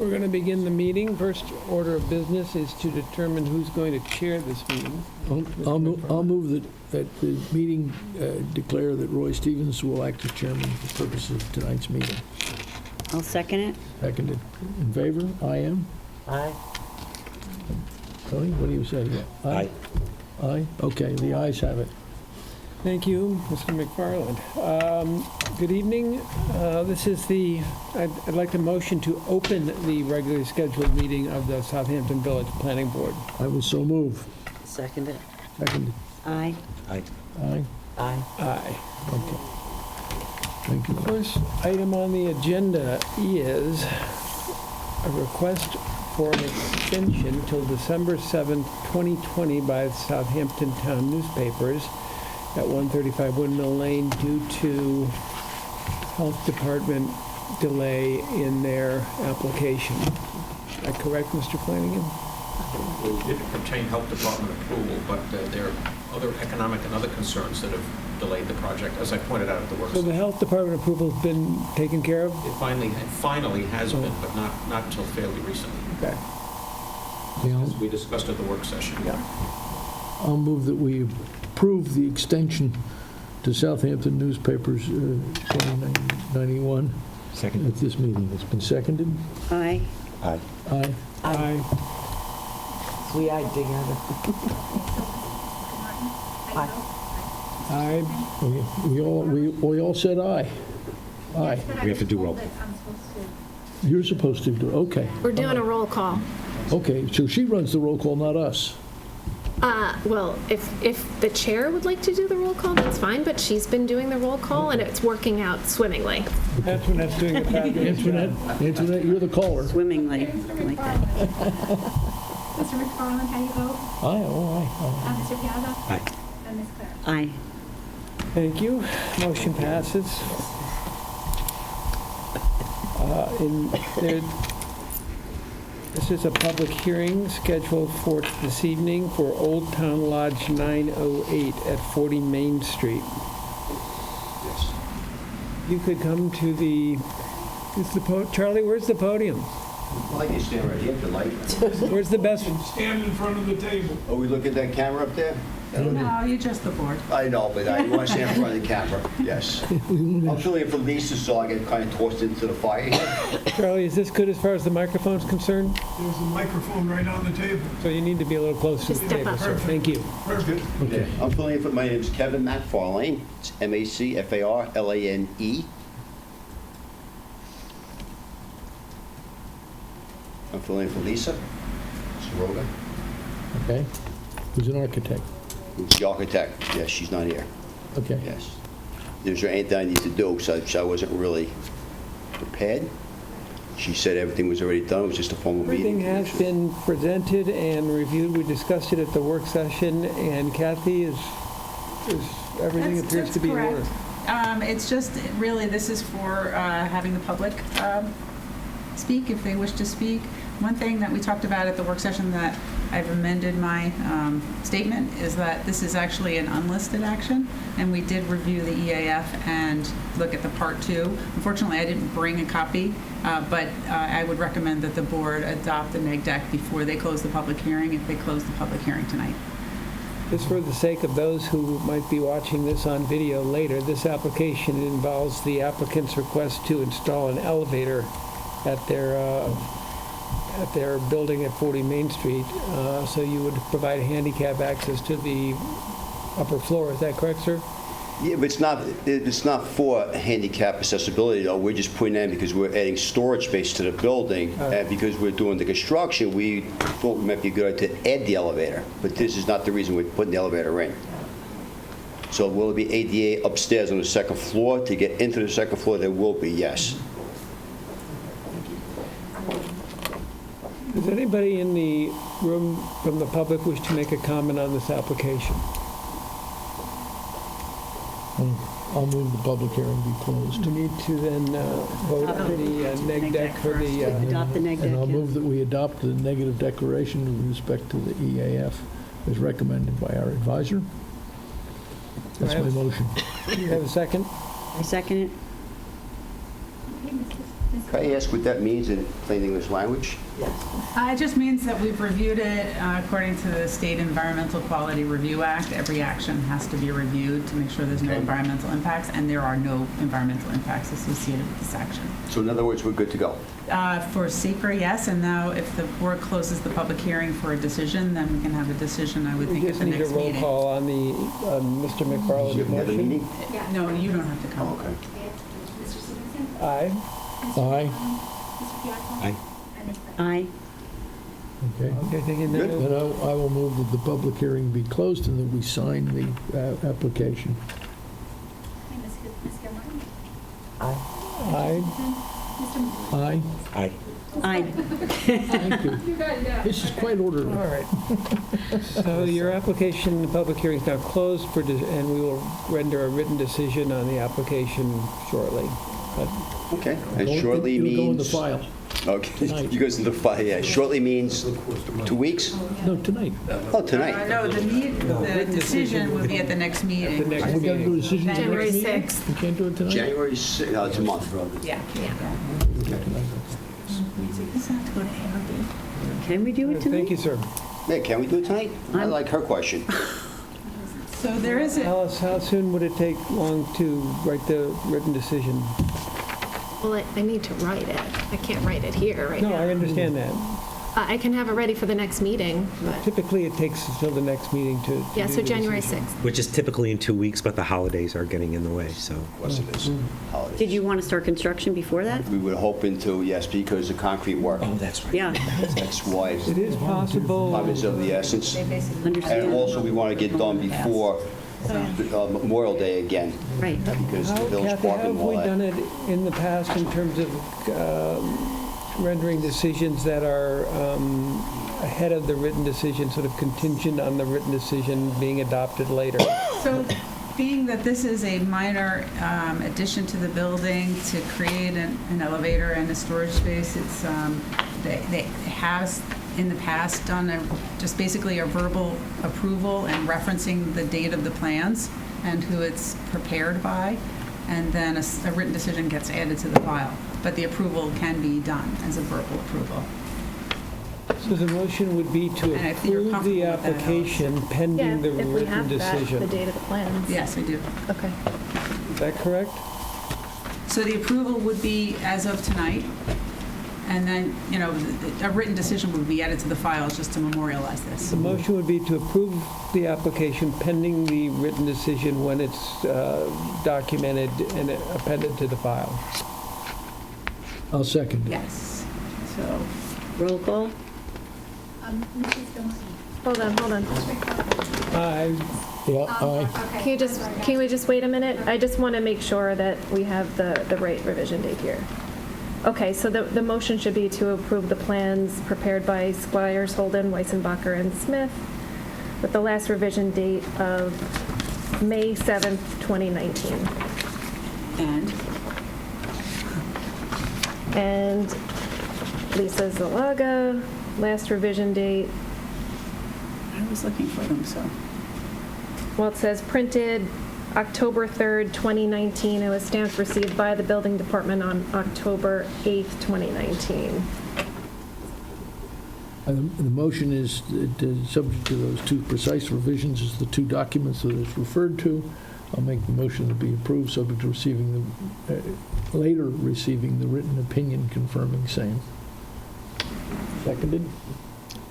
We're going to begin the meeting. First order of business is to determine who's going to chair this meeting. I'll move that the meeting declare that Roy Stevens will act as chairman for purposes of tonight's meeting. I'll second it. Seconded. In favor? I am. Aye. Tony, what do you say? Aye. Aye? Okay, the ayes have it. Thank you, Mr. McFarland. Good evening. This is I'd like to motion to open the regularly scheduled meeting of the Southampton Village Planning Board. I will so move. Second it. Seconded. Aye. Aye. Aye? Aye. Aye. Okay. Thank you. First item on the agenda is a request for an extension till December 7th, 2020 by the Southampton Town newspapers at 135 Windmill Lane due to Health Department delay in their application. Is that correct, Mr. Flanagan? We did obtain health department approval, but there are other economic and other concerns that have delayed the project, as I pointed out at the work So the session. Health Department approval's been taken care of? It finally has been, but not until fairly recently, Okay. Yeah, as we discussed at the work session. Yeah. I'll move that we approve the extension to Southampton newspapers 2091 Second. at this meeting. It's been seconded. Aye. Aye. Aye. Aye. We eyed together. Aye. We all said aye. Aye. We have to do roll. You're supposed to do, okay. We're doing a roll call. Okay, so she runs the roll call, not us. Well, if the chair would like to do the roll call, that's fine, but she's been doing the roll call, and it's working out swimmingly. Antoinette's doing a fabulous job. Antoinette, you're the caller. Swimmingly. I like that. Mr. McFarland, how do you vote? Aye, oh, aye. Mr. Piazza? Aye. And Ms. Claire? Aye. Thank you. Motion passes. This is a public hearing scheduled for this evening for Old Town Lodge 908 at 40 Main Street. You could come to Charlie, where's the podium? I can stand right here if you like. Where's the best? Stand in front of the table. Oh, we look at that camera up there? No, you're just the board. I know, but I want to stand in front of the camera, yes. I'm filling in for Lisa, so I get kind of tossed into the fire here. Charlie, is this good as far as the microphone's concerned? There's a microphone right on the table. So you need to be a little closer to Just the step table, up. sir. Thank you. Perfect. Yeah, I'm filling in for, my name's Kevin McFarlane. It's MacFarlane. I'm filling in for Lisa Soroga, Okay. Who's an architect? who's the architect. Yes, she's not here. Okay. Yes. There's anything I need to do, so I wasn't really prepared. She said everything was already done, it was just a formal meeting. Everything has been presented and reviewed. We discussed it at the work session, and Kathy, is everything appears to be in order. It's just, really, this is for having the public speak if they wish to speak. One thing that we talked about at the work session that I've amended my statement is that this is actually an unlisted action, and we did review the EAF and look at the Part 2. Unfortunately, I didn't bring a copy, but I would recommend that the board adopt the neg deck before they close the public hearing, if they close the public hearing tonight. Just for the sake of those who might be watching this on video later, this application involves the applicant's request to install an elevator at their building at 40 Main Street, so you would provide handicap access to the upper floor. Is that correct, sir? Yeah, but it's not for handicap accessibility, though. We're just putting in because we're adding storage space to the building, and because we're doing the construction, we thought it might be a good idea to add the elevator, but this is not the reason we're putting the elevator in. So will it be ADA upstairs on the second floor? To get into the second floor, there will be, yes. Does anybody in the room from the public wish to make a comment on this application? I'll move the public hearing be closed. We need to then vote on the neg deck for the... Adopt the neg deck. And I'll yeah. move that we adopt the negative declaration with respect to the EAF as recommended by our advisor. That's my motion. Do you have a second? I second it. Okay, Ms. Can I ask what that means in plain English language? It just means that we've reviewed it according to the State Environmental Quality Review Act. Every action has to be reviewed to make sure there's no Okay. environmental impacts, and there are no environmental impacts associated with this action. So in other words, we're good to go. For seeker, yes, and now if the board closes the public hearing for a decision, then we can have a decision, I would We think, at just the need a next roll meeting. call on Mr. Do you McFarland's have another motion. meeting? No, you don't have to come. Oh, okay. Mr. Stevenson? Aye. Aye. Mr. Fiacco? Aye. And Ms. Claire? Aye. Okay. Okay, taking Good. that. Then I will move that the public hearing be closed and that we sign the application. Okay, Ms. Gilmartin? Aye. Mr. Aye. Aye. Aye. Thank you. You got it, yeah. This is quite orderly. All right. So your application, the public hearing is now closed for, and we will render a written decision on the application shortly. Okay. And shortly It'll go in the means... file. Okay, Tonight. you guys in the file, yeah. Shortly means 2 weeks? No, tonight. Oh, tonight. No, the decision will be at the next meeting. At the next We got to do a decision at the January next meeting? 6th. We can't do it tonight? January 6th, no, it's a month. Yeah. Can we do it tonight? Thank you, sir. Yeah, can we do it tonight? I like her question. So there is a, Alice, how soon would it take long to write the written decision? Well, I need to write it. I can't write it here right No, I now. understand that. I can have it ready for the next meeting, but, Typically, it takes until the next meeting to yeah, do so the January decision. 6th. Which is typically in 2 weeks, but the holidays are getting in the way, so. Of course it is. Holidays. Did you want to start construction before that? We were hoping to, yes, because of concrete work. Oh, that's right. Yeah, That's why It is possible, time is of the essence. And understand. also, we want to get done before Memorial Day again, Right. because the how, village Kathy, park how and have we all done that. it in the past in terms of rendering decisions that are ahead of the written decision, sort of contingent on the written decision being adopted later? so being that this is a minor addition to the building to create an elevator and a storage space, it's, they have in the past done just basically a verbal approval and referencing the date of the plans and who it's prepared by, and then a written decision gets added to the file. But the approval can be done as a verbal approval. So the motion would be to And I think you're approve the comfortable with that, application Yeah, pending the if we written have that, the decision. date of the plans. Yes, I do. Okay. Is that correct? So the approval would be as of tonight, and then, a written decision would be added to the files just to memorialize this. The motion would be to approve the application pending the written decision when it's documented and appended to the file. I'll second it. Yes. So, Roll call? Mrs. Gilmartin? Hold on. Mr. McFarland? Aye. Yeah, aye. Okay. Can we just wait a minute? I just want to make sure that we have the right revision date here. Okay, so the motion should be to approve the plans prepared by Squires, Holden, Weissenbacher, and Smith with the last revision date of May 7th, 2019. And Lisa Zalaga, last revision date, I was looking for them, so. well, it says printed October 3rd, 2019. It was stamped received by the building department on October 8th, 2019. And the motion is subject to those two precise revisions as the two documents that it's referred to. I'll make the motion to be approved, subject to receiving later receiving the written opinion confirming same. Seconded?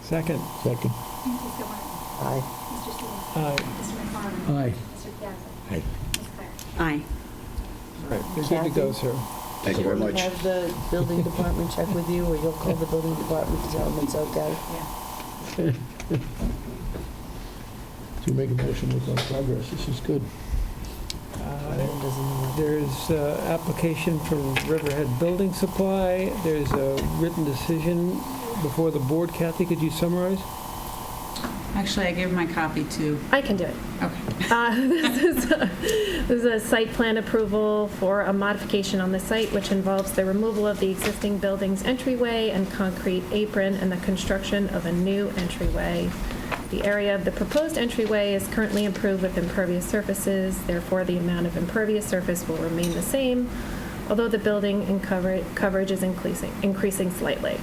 Second. Second. Mrs. Gilmartin? Aye. Mr. Stevenson? Aye. Mr. McFarland? Aye. Mr. Piazza? Aye. Ms. Claire? Aye. All right, you're good to go, sir. Thank you very much. Have the building department check with you, or you'll call the building department to tell them it's okay? So you make a motion with no progress. This is good. There's application from Riverhead Building Supply. There's a written decision before the board. Kathy, could you summarize? Actually, I gave my copy to, I can do it. okay. This is a site plan approval for a modification on the site, which involves the removal of the existing building's entryway and concrete apron and the construction of a new entryway. The area of the proposed entryway is currently improved with impervious surfaces, therefore the amount of impervious surface will remain the same, although the building and coverage is increasing slightly.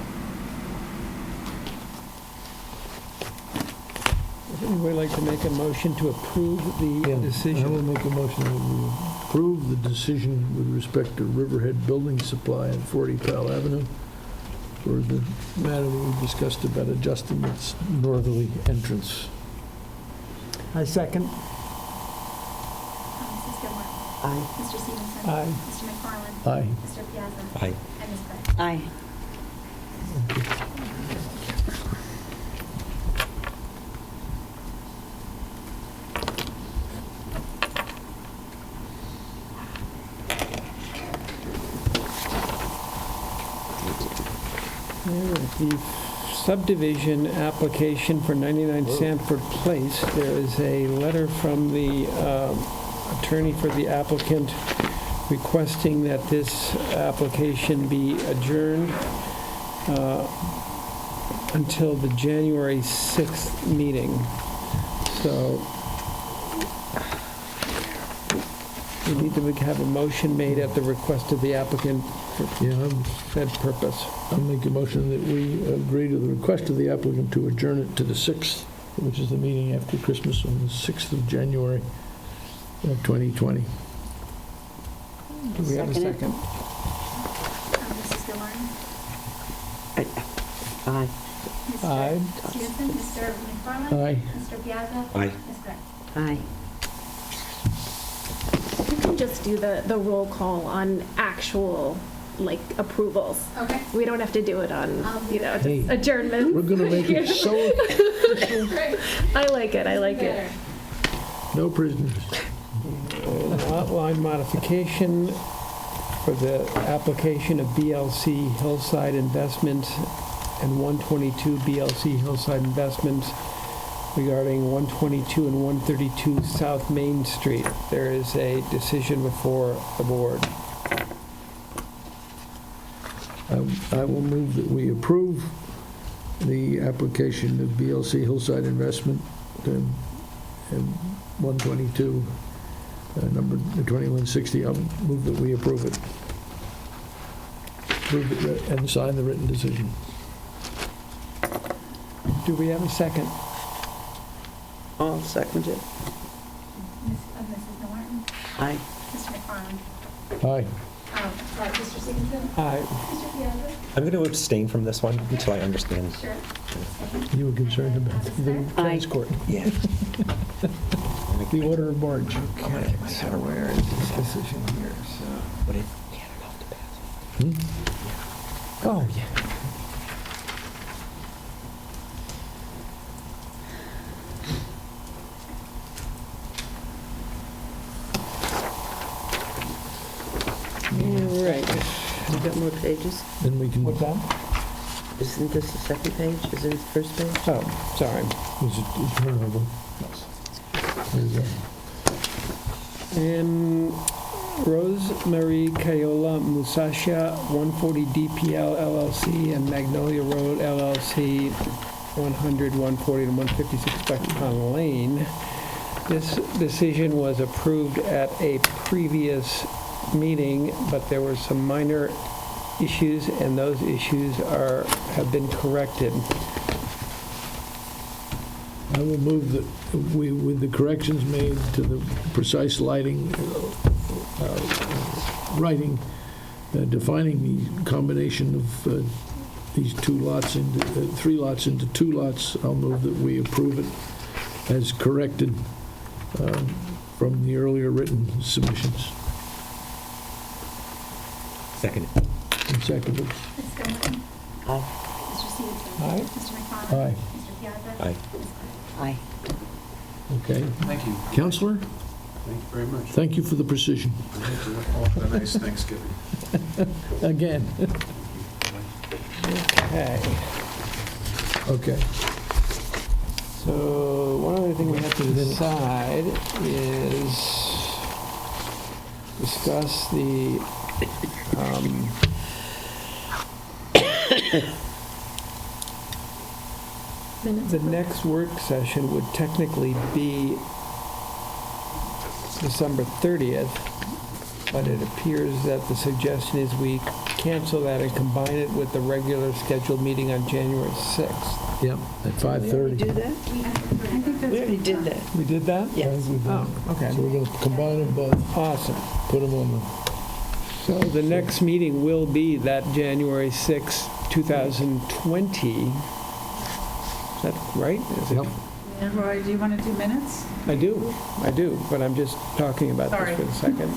Would anybody like to make a motion to approve the I will decision? make a motion that we approve the decision with respect to Riverhead Building Supply at 40 Powell Avenue for the matter that we discussed about adjusting its northerly entrance. I second. Mrs. Gilmore. Aye. Mr. Stevenson. Aye. Mr. McFarland. Aye. Mr. Piazza. Aye. And Ms. Gray. Aye. All right, the subdivision application for 99 Sanford Place, there is a letter from the attorney for the applicant requesting that this application be adjourned until the January 6th meeting. So we need to have a motion made at the request of the applicant for Yeah, said purpose. I'll make a motion that we agree to the request of the applicant to adjourn it to the 6th, which is the meeting after Christmas on the 6th of January of 2020. Do we have a Second it. second? Mrs. Gilmore. Aye. Mr. Aye. Stevenson. Mr. McFarland. Aye. Mr. Piazza. Aye. Ms. Gray. Aye. You can just do the roll call on actual, like, approvals. Okay. We don't have to do it on, just Hey, adjournment. We're going to make it so Great. I like it, I like it. no prisoners. An outline modification for the application of BLC Hillside Investments and 122 BLC Hillside Investments regarding 122 and 132 South Main Street. There is a decision before the board. I will move that we approve the application of BLC Hillside Investment and 122, number 2160. I'll move that we approve it. Approve it and sign the written decision. Do we have a second? I'll second it. Mrs. Norton. Aye. Mr. McFarland. Aye. Sorry, Mr. Stevenson. Aye. Mr. Piazza. I'm going to abstain from this one until I understand. Sure. You were concerned about the tennis court, Yeah. the order of march. Okay, so where is this decision here? So, But it can't enough to pass. Hmm? oh, yeah. All right. You got more pages? Then we can, What's that? Isn't this the second page? Is it the first page? Oh, sorry. is it turnover? There's a- And Rosemary Kayola Musasha, 140 DPL LLC, and Magnolia Road LLC, 100, 140, and 156 Bucktown Lane. This decision was approved at a previous meeting, but there were some minor issues, and those issues have been corrected. I will move that we, with the corrections made to the precise lighting, writing, defining the combination of these two lots into, 3 lots into 2 lots, I'll move that we approve it as corrected from the earlier written submissions. Second. And seconded. Mrs. Gilmore. Aye. Mr. Stevenson. Aye. Mr. McFarland. Aye. Mr. Piazza. Aye. Ms. Gray. Aye. Okay. Thank you. Counselor, Thank you very much. thank you for the precision. Thank you all for the nice Thanksgiving. Again. Okay. Okay. So one other thing we have to decide is discuss the Minutes. the next work session would technically be December 30th, but it appears that the suggestion is we cancel that and combine it with the regular scheduled meeting on January 6th. Yep, at Did we already 5:30. do that? I think that's We already did that. We did that? Yes. Oh, okay. So we're going to combine them both, Awesome. put them on So the next meeting will be that January 6th, 2020. Is that right? Is the, it? yep. Roy, do you want to do minutes? I do, but I'm just talking about Sorry. this for a second.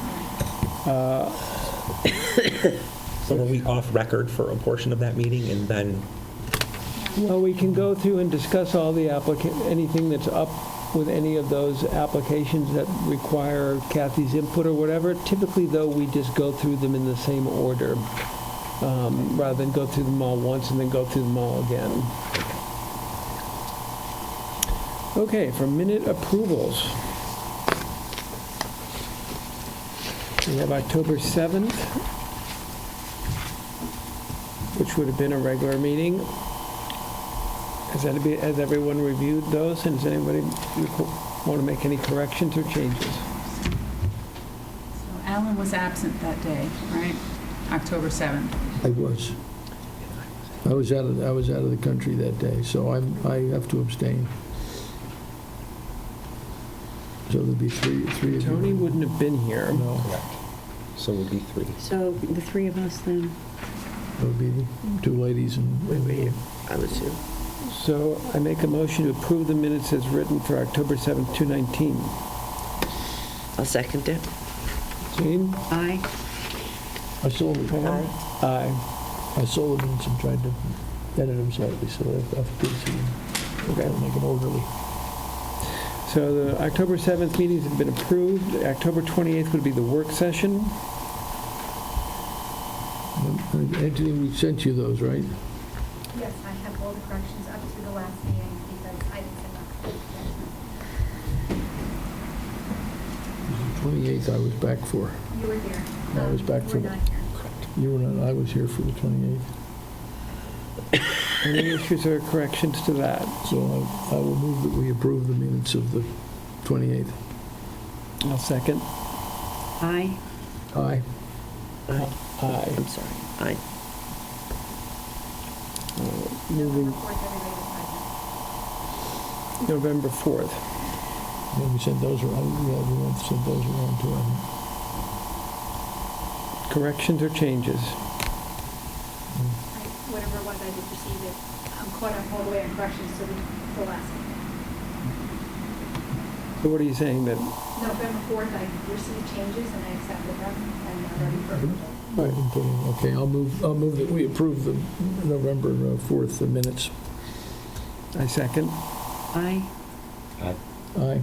So are we off record for a portion of that meeting and then, Well, we can go through and discuss all the anything that's up with any of those applications that require Kathy's input or whatever. Typically, though, we just go through them in the same order, rather than go through them all once and then go through them all again. Okay, for minute approvals. We have October 7th, which would have been a regular meeting. Has everyone reviewed those, and does anybody want to make any corrections or changes? So Alan was absent that day, right? October 7th. I was. I was out of the country that day, so I have to abstain. So there'll be three of you. Tony wouldn't have been here. No, so it would be 3. So the three of us then, it would be the two ladies and me. I was here. So I make a motion to approve the minutes as written for October 7th, 2019. I'll second it. Jean? Aye. I saw the, Pam? Aye. I saw the minutes and tried to edit them slightly, so I did see them. Okay. Make them orderly. So the October 7th meetings have been approved. October 28th would be the work session. Anthony, we sent you those, right? Yes, I have all the corrections up to the last meeting because I didn't send out. 28th I was back for. You were here. I was back You for were the- not here. You were not, I was here for the 28th. Any issues or corrections to that? So I will move that we approve the minutes of the 28th. I'll second. Aye. Aye. Aye. Aye. I'm sorry. Aye. Moving Of course, everybody was present. November 4th. Then we sent those around, yeah, we went to send those around to them. Corrections or changes? Whatever it was, I did receive it. I'm caught up all the way on corrections to the last meeting. So what are you saying, that November 4th, I received changes and I accepted them and I'm ready for approval. Okay, I'll move that we approve the November 4th minutes. I second? Aye. Aye. Aye.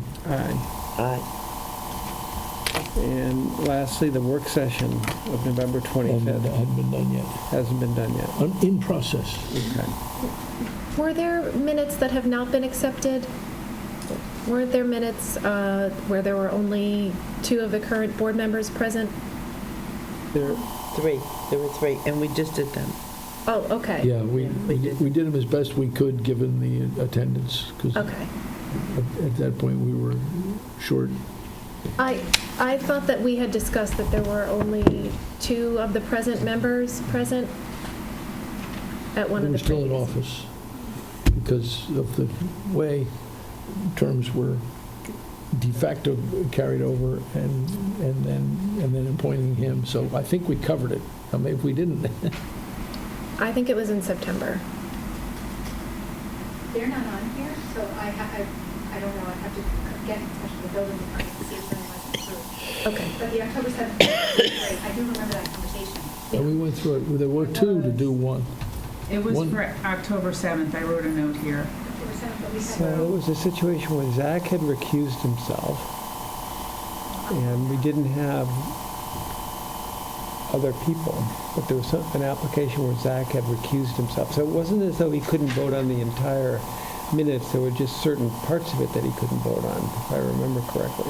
Aye. And lastly, the work session of November And 25th hadn't been done yet. hasn't been done yet. In process. Okay. Were there minutes that have not been accepted? Were there minutes where there were only 2 of the current board members present? There, Three. There were three, and we just did them. Oh, okay. Yeah, we we did. did them as best we could, given the attendance, because Okay. at that point, we were short. I thought that we had discussed that there were only 2 of the present members present at one We of were the still in previous- office because of the way terms were de facto carried over and then appointing him. So I think we covered it. I mean, if we didn't, I think it was in September. They're not on here, so I don't know, I have to get in touch with the building department to see if anyone was approved. Okay. But the October 7th, great, I do remember that conversation. and we went through it. There were 2 to do one. It was One- for October 7th. I wrote a note here. October 7th, but we so had. it was a situation where Zach had recused himself, and we didn't have other people, but there was an application where Zach had recused himself. So it wasn't as though he couldn't vote on the entire minutes. There were just certain parts of it that he couldn't vote on, if I remember correctly.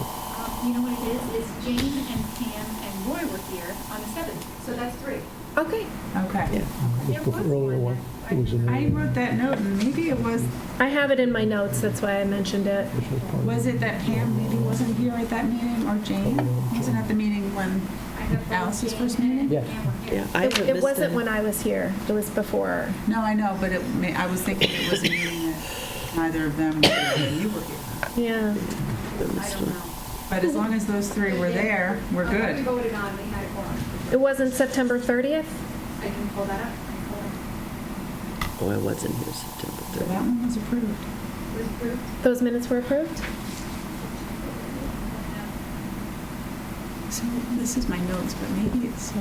You know what it is Jane and Pam and Roy were here on the 7th, so that's 3. Okay. Okay. Yeah. Just before earlier one. It was in I the wrote that note, and maybe it was I have it in my notes, that's why I mentioned it. it that Pam maybe wasn't here at that meeting, or Jane wasn't at the meeting when I have Alice's Jane first and meeting? Yeah. Pam were here. Yeah, I haven't It missed wasn't any. when I was here, it was before. No, I know, but I was thinking it was a meeting that neither of them were here when you were here. Yeah. I don't know. But as long as those three were there, we're We good. voted on, we had a quorum. It wasn't September 30th? I can pull that up. I can pull it. Oh, I wasn't here September So 3rd. that one was approved. It was approved. Those minutes were approved? So this is my notes, but maybe it's so. I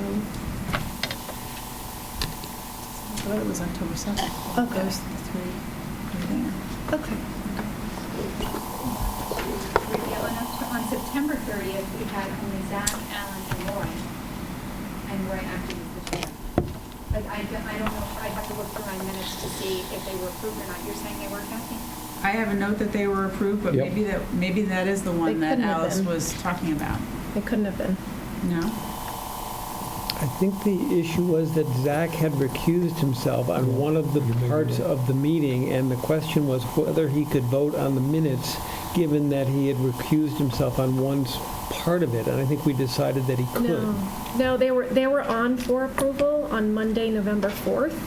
thought it was October 7th. Okay. Those three were there. Okay. On September 30th, we had only Zach, Alan, and Roy. And Roy acted as the chair. Like, I don't know, I'd have to look through my minutes to see if they were approved or not. You're saying they weren't, Kathy? I have a note that they were approved, but Yep. maybe that is the one They that couldn't have Alice been. was talking about. It couldn't have been. No? I think the issue was that Zach had recused himself on one of the parts of the meeting, and the question was whether he could vote on the minutes, given that he had recused himself on one part of it, and I think we decided that he could. No, they were on for approval on Monday, November 4th,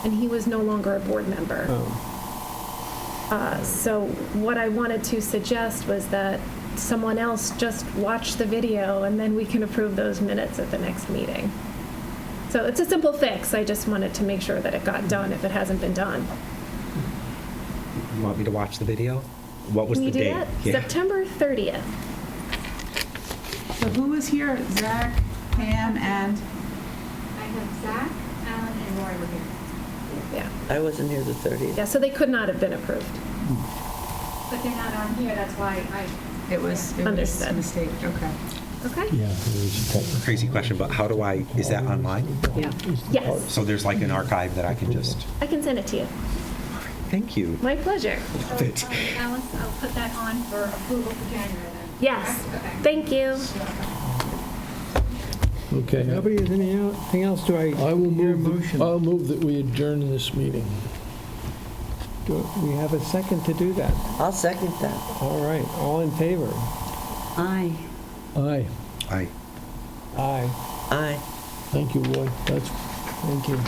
and he was no longer a board member. So what I wanted to suggest was that someone else just watch the video, and then we can approve those minutes at the next meeting. So it's a simple fix. I just wanted to make sure that it got done if it hasn't been done. You want me to watch the video? What was Can the you do date? that? Yeah. September 30th. So who was here? Zach, Pam, and? I have Zach, Alan, and Roy were here. Yeah. I wasn't here the 30th. Yeah, so they could not have been approved. But they're not on here, that's why It was a Understood. mistake, okay. Okay? Yeah, there is Crazy question, but how do is that online? Yeah. Yes. So there's like an archive that I can just, I can send it to you. thank you. My pleasure. Love it. So, Alice, I'll put that on for approval for January then. Yes. Correct? Okay. Thank you. Okay. Nobody has anything else? Do I I will hear a move, motion? I'll move that we adjourn this meeting. Do we have a second to do that? I'll second that. All right, all in favor? Aye. Aye. Aye. Aye. Aye. Thank you, Roy. That's Thank you.